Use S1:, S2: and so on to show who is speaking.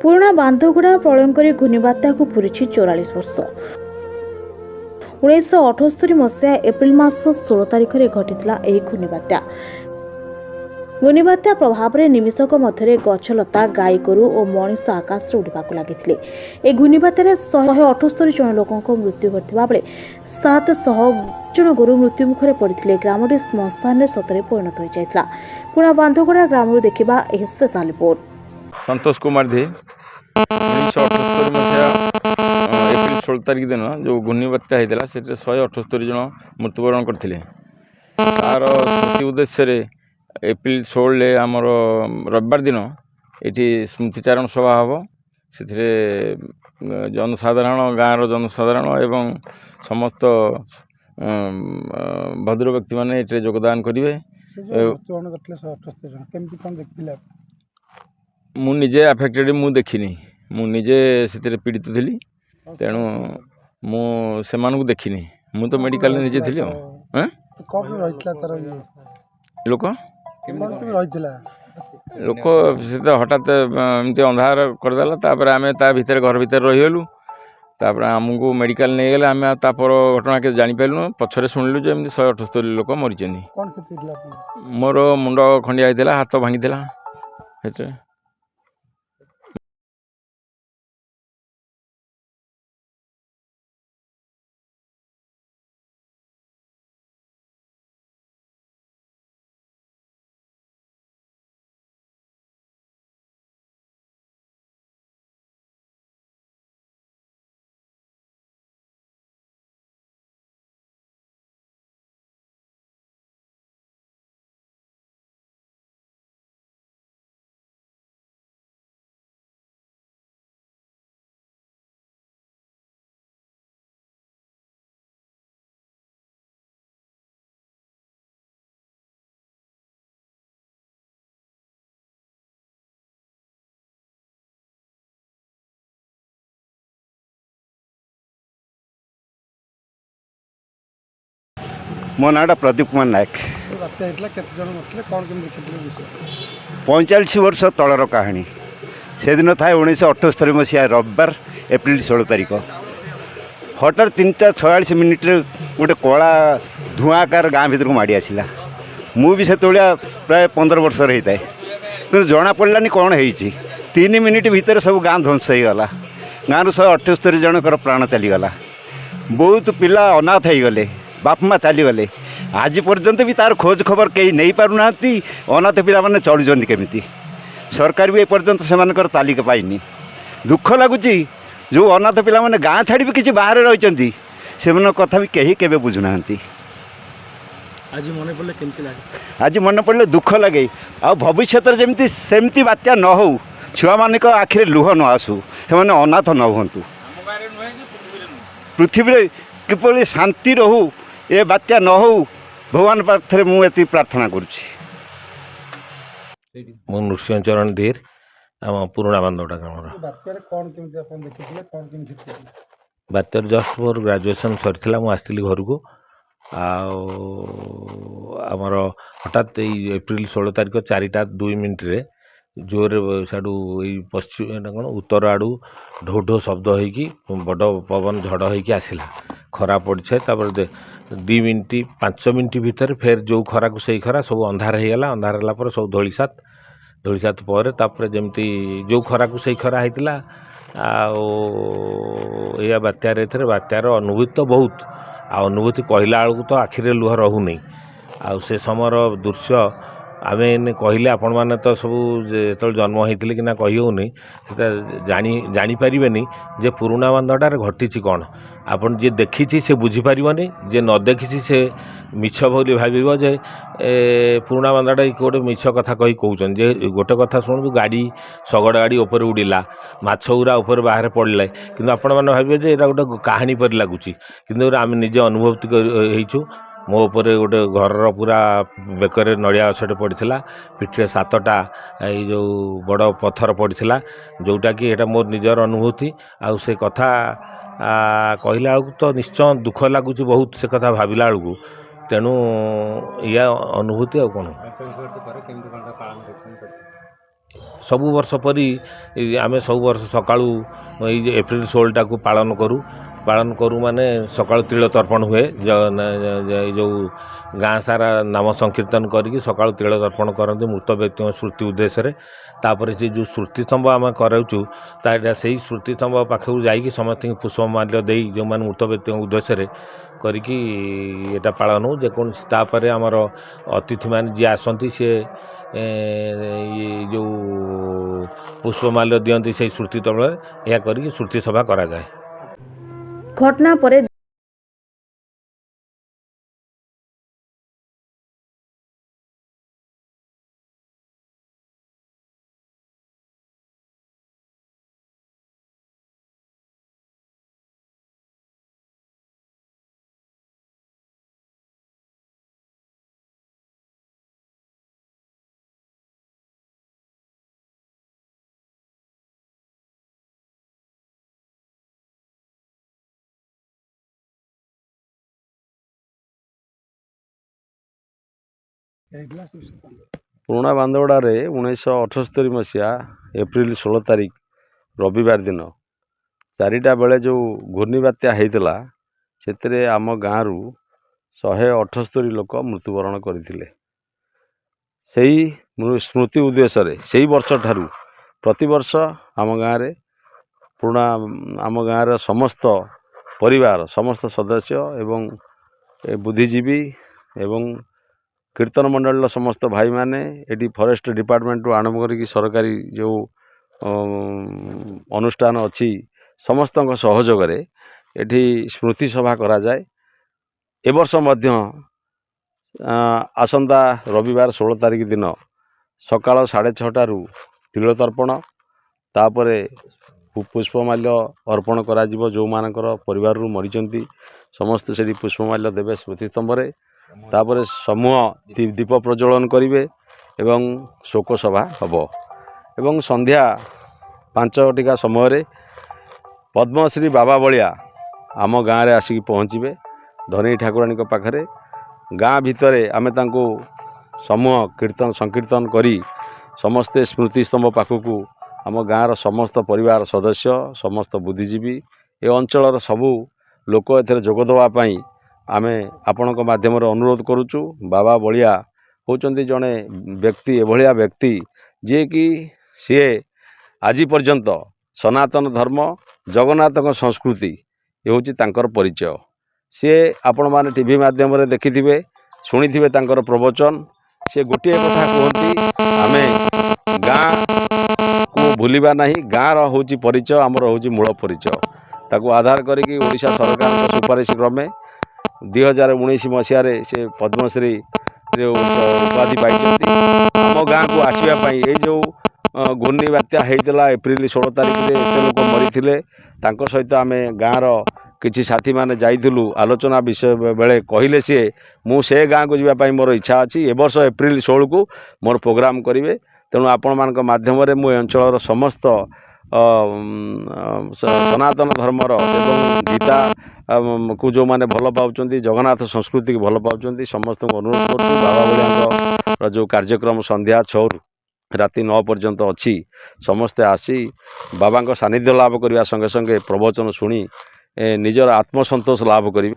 S1: ପୁରୁଣା ବାନ୍ଧଗୁଡ଼ା ପ୍ରଳୟଙ୍କରୀ ଘୂର୍ଣ୍ଣିବାତ୍ୟା को पूरी 44 वर्ष। 1978 मसीहा एप्रिल मास 16 तारिख में घटी घूर्ण्णिबात्या। घूर्ण्णिबात्या प्रभाव में निमिषक मध्य गछलता गाई गोरु और मनीष आकाश उड़ाक लगी। ए घूर्ण्णिबात्यार 178 जन लोकों मृत्यु घटता बेले 700 जन गोरु मृत्यु मुखर पड़ते। ग्रामटी श्मशान सतरे परिणत हो जाता। पुणा बांधगुड़ा ग्राम देखा यह स्पेशल रिपोर्ट।
S2: संतोष कुमार दे 1978 मसीहा एप्रिल 16 तारिख दिन जो घूर्ण्णिबात्या होता से 178 जन मृत्युवरण करते। तार स्मृति उद्देश्य एप्रिल 16 आमर रविवार दिन ये स्मृतिचारण सभा हम से जनसाधारण गाँव जनसाधारण एवं समस्त भद्र व्यक्ति मैंने ये योगदान करेंगे। मु निजे अफेक्टेड मु देखिनी मु निजे से पीड़ित थी तेणु मु से देखिनी मु तो मेडिकल निजे थी। लोक लोक से तो हठात एमती अंधार करदेला तापर आम भितर घर भितर रहीगलु तापर आमको मेडिकल नहीं गले आम तापर घटना के जानीपारू पछरे शुणिलु जो एमती 178 लोक मरीज। मोर मुंड खंडिया होता हाथ भांगी।
S3: मो नाटा प्रदीप कुमार नायक। 45 वर्ष तलर कहानी से दिन था 1978 मसीहा रविवार एप्रिल 16 तारिख। हठात 3:46 मिनिट गोटे कला धूआकार गाँ भर को माड़ी आसला। मु भी से प्राय 15 वर्ष होता है कि जना पड़ानी कौन हो 3 मिनिट भितर सब गाँ ध्वंस हो गला। गाँव 178 जनकर प्राण चलीगला। बहुत पिला अनाथ हो गले बाप माँ चलीगले। आज पर्यंत भी तार खोज खबर कहीं नहीं पारना। अनाथ पिला माने चलुचंदी केमिति सरकार भी एपर्यंत से तालिका पाइनी। दुख लगुच जो अनाथ पिला माने गाँ छाड़ी भी किसी बाहर रही से कथा भी कहीं केबे बुझुना। आज मन पड़े दुख लगे आ भविष्य जमती सेमती बात्या न हो छुआ मान आखिरे लुह न आसू से अनाथ न हूँ। पृथ्वी किपरि शांति रहू ए बात्या न हो भगवान पाखे मुझे प्रार्थना करुच्ची।
S4: मु नृसिंहचरण धीर आम पुराणा बांधवटा ग्राम बात्यार जस्ट मोर ग्रेजुएशन सरी मुझे घर को आमर हठात एप्रिल 16 तारिख 4:02 मिनिट्रे जोर साड़ू पश्चिम कौन उत्तर आड़ू ढो ढो शब्द होगी बड़ पवन झड़ होगी आसला। खरा पड़े 2 मिनिट 5 मिनिट भितर फेर जो खरा को सही खरा सब अंधार हो गला। अंधार होला पर सब धूलिसात पर जमती जो खरा को सही खरा होता आ बात्यार बात्यार अनुभूति तो बहुत अनुभूति कहला बेलू तो आखिरे लुह रहू नहीं। से समय दृश्य आम कहले आपण मैंने तो सब जो जन्म होते कि कही होनी जानीपारे जे पुराणा बांधटार घटी कौन। आपन जे देखी से बुझीपार जे न देखी से मिछ बोली भाव जे पुराणा बांधटा गोटे मिछ कथा कही कहते जे गोटे कथा शुणु गाड़ी शगड़ गाड़ी ऊपर उड़िला माछ गुरा ऊपर बाहर पड़े कि आपण मैंने भावे जे गोटे कहानी पर लगुच कि आम निजे अनुभूति मो उपरे गोटे घर पूरा बेकर नड़िया गछटे पड़ता पिठे 7टा जो बड़ पत्थर पड़ता जोटा कि एटा मोर निजर अनुभूति आ से कथा कहला बेलू तो निश्चय दुख लगुच बहुत से कथा भाविला बेलू तेणु या अनुभूति आ कौन। ସବୁ ବର୍ଷ ପରି ଆମେ ସବୁ ବର୍ଷ ସକାଳୁ ଏଇ ଯେ ଏପ୍ରିଲ 16ଟାକୁ ପାଳନ କରୁ ମାନେ ସକାଳୁ ତିଳ ତର୍ପଣ ହୁଏ। ଏଇ ଯେଉଁ ଗାଁ ସାରା ନାମ ସଂକୀର୍ତ୍ତନ କରିକି ସକାଳୁ ତିଳ ତର୍ପଣ କରନ୍ତି ମୃତ ବ୍ୟକ୍ତିଙ୍କ ସ୍ମୃତି ଉଦ୍ଦେଶ୍ୟରେ। ତାପରେ ସେ ଯେଉଁ ସ୍ମୃତିସ୍ତମ୍ଭ ଆମେ କରାଉଛୁ ସେଇ ସ୍ମୃତିସ୍ତମ୍ଭ ପାଖକୁ ଯାଇକି ସମସ୍ତଙ୍କୁ ପୁଷ୍ପମାଲ୍ୟ ଦେଇ ଯେଉଁମାନେ ମୃତ ବ୍ୟକ୍ତିଙ୍କ ଉଦ୍ଦେଶ୍ୟରେ କରିକି ଏଇଟା ପାଳନ ହଉ। ଯେକୌଣସି ତାପରେ ଆମର ଅତିଥିମାନେ ଯିଏ ଆସନ୍ତି ସିଏ ଯେଉଁ ପୁଷ୍ପମାଲ୍ୟ ଦିଅନ୍ତି ସେଇ ସ୍ମୃତି ତଳରେ। ଏହା କରିକି ସ୍ମୃତି ସଭା କରାଯାଏ।
S1: ଘଟଣା ପରେ
S2: ପୁରୁଣା ବାନ୍ଦବଡ଼ାରେ 1978 ମସିହା ଏପ୍ରିଲ 16 ତାରିଖ ରବିବାର ଦିନ 4ଟା ବେଳେ ଯେଉଁ ଘୂର୍ଣ୍ଣିବାତ୍ୟା ହେଇଥିଲା ସେଥିରେ ଆମ ଗାଁରୁ 178 ଲୋକ ମୃତ୍ୟୁବରଣ କରିଥିଲେ। ସେହି ସ୍ମୃତି ଉଦ୍ଦେଶ୍ୟରେ ସେହି ବର୍ଷଠାରୁ ପ୍ରତିବର୍ଷ ଆମ ଗାଁରେ ଆମ ଗାଁର ସମସ୍ତ ପରିବାର ସମସ୍ତ ସଦସ୍ୟ ଏବଂ ବୁଦ୍ଧିଜୀବୀ ଏବଂ କୀର୍ତ୍ତନ ମଣ୍ଡଳୀର ସମସ୍ତ ଭାଇମାନେ ଏଠି ଫରେଷ୍ଟ ଡିପାର୍ଟମେଣ୍ଟରୁ ଆରମ୍ଭ କରିକି ସରକାରୀ ଯେଉଁ ଅନୁଷ୍ଠାନ ଅଛି ସମସ୍ତଙ୍କ ସହଯୋଗରେ ଏଠି ସ୍ମୃତି ସଭା କରାଯାଏ। ଏ ବର୍ଷ ମଧ୍ୟ ଆସନ୍ତା ରବିବାର 16 ତାରିଖ ଦିନ ସକାଳ 6:30ଟାରୁ ତିଳ ତର୍ପଣ, ତାପରେ ପୁଷ୍ପମାଲ୍ୟ ଅର୍ପଣ କରାଯିବ। ଯେଉଁମାନଙ୍କର ପରିବାରରୁ ମରିଛନ୍ତି ସମସ୍ତେ ସେଠି ପୁଷ୍ପମାଲ୍ୟ ଦେବେ ସ୍ମୃତିସ୍ତମ୍ଭରେ। ତାପରେ ସମୂହ ଦୀପ ପ୍ରଜ୍ୱଳନ କରିବେ ଏବଂ ଶୋକ ସଭା ହେବ ଏବଂ ସନ୍ଧ୍ୟା 5ଟା ସମୟରେ ପଦ୍ମଶ୍ରୀ ବାବା ବଳିଆ ଆମ ଗାଁରେ ଆସିକି ପହଞ୍ଚିବେ ଧନେଇ ଠାକୁରାଣୀଙ୍କ ପାଖରେ। ଗାଁ ଭିତରେ ଆମେ ତାଙ୍କୁ ସମୂହ ସଂକୀର୍ତ୍ତନ କରି ସମସ୍ତେ ସ୍ମୃତିସ୍ତମ୍ଭ ପାଖକୁ ଆମ ଗାଁର ସମସ୍ତ ପରିବାର ସଦସ୍ୟ ସମସ୍ତ ବୁଦ୍ଧିଜୀବୀ ଏ ଅଞ୍ଚଳର ସବୁ ଲୋକ ଏଥିରେ ଯୋଗ ଦେବା ପାଇଁ ଆମେ ଆପଣଙ୍କ ମାଧ୍ୟମରେ ଅନୁରୋଧ କରୁଛୁ। ବାବା ବଳିଆ ହେଉଛନ୍ତି ଜଣେ ବ୍ୟକ୍ତି, ଏଭଳିଆ ବ୍ୟକ୍ତି ଯିଏକି ସିଏ ଆଜି ପର୍ଯ୍ୟନ୍ତ ସନାତନ ଧର୍ମ ଜଗନ୍ନାଥଙ୍କ ସଂସ୍କୃତି ହେଉଛି ତାଙ୍କର ପରିଚୟ। ସିଏ ଆପଣମାନେ ଟିଭି ମାଧ୍ୟମରେ ଦେଖିଥିବେ ଶୁଣିଥିବେ ତାଙ୍କର ପ୍ରବଚନ। ସେ ଗୋଟିଏ କଥା କୁହନ୍ତି, ଆମେ ଗାଁକୁ ଭୁଲିବା ନାହିଁ, ଗାଁର ହେଉଛି ପରିଚୟ, ଆମର ହେଉଛି ମୂଳ ପରିଚୟ। ତାକୁ ଆଧାର କରିକି ଓଡ଼ିଶା ସରକାରଙ୍କ ସୁପାରିଶ କ୍ରମେ 2019 ମସିହାରେ ସେ ପଦ୍ମଶ୍ରୀ ଉପାଧି ପାଇଛନ୍ତି। ଆମ ଗାଁକୁ ଆସିବା ପାଇଁ ଏଇ ଯେଉଁ ଘୂର୍ଣ୍ଣିବାତ୍ୟା ହେଇଥିଲା ଏପ୍ରିଲ 16 ତାରିଖରେ ଏତେ ଲୋକ ମରିଥିଲେ, ତାଙ୍କ ସହିତ ଆମେ ଗାଁର କିଛି ସାଥୀମାନେ ଯାଇଥିଲୁ। ଆଲୋଚନା ବିଷୟ ବେଳେ କହିଲେ ସିଏ ମୁଁ ସେ ଗାଁକୁ ଯିବା ପାଇଁ ମୋର ଇଚ୍ଛା ଅଛି। ଏ ବର୍ଷ ଏପ୍ରିଲ 16କୁ ମୋର ପ୍ରୋଗ୍ରାମ କରିବେ। ତେଣୁ ଆପଣମାନଙ୍କ ମାଧ୍ୟମରେ ମୁଁ ଏ ଅଞ୍ଚଳର ସମସ୍ତ ସନାତନ ଧର୍ମର ଏବଂ ଗୀତାକୁ ଯେଉଁମାନେ ଭଲ ପାଉଛନ୍ତି, ଜଗନ୍ନାଥ ସଂସ୍କୃତିକୁ ଭଲ ପାଉଛନ୍ତି, ସମସ୍ତଙ୍କୁ ଅନୁରୋଧ କରୁଛୁ ବାବା ବଳିଆଙ୍କର ଯେଉଁ କାର୍ଯ୍ୟକ୍ରମ ସନ୍ଧ୍ୟା 6ରୁ ରାତି 9 ପର୍ଯ୍ୟନ୍ତ ଅଛି, ସମସ୍ତେ ଆସି ବାବାଙ୍କ ସାନ୍ନିଧ୍ୟ ଲାଭ କରିବା ସଙ୍ଗେ ସଙ୍ଗେ ପ୍ରବଚନ ଶୁଣି ନିଜର ଆତ୍ମସନ୍ତୋଷ ଲାଭ କରିବେ।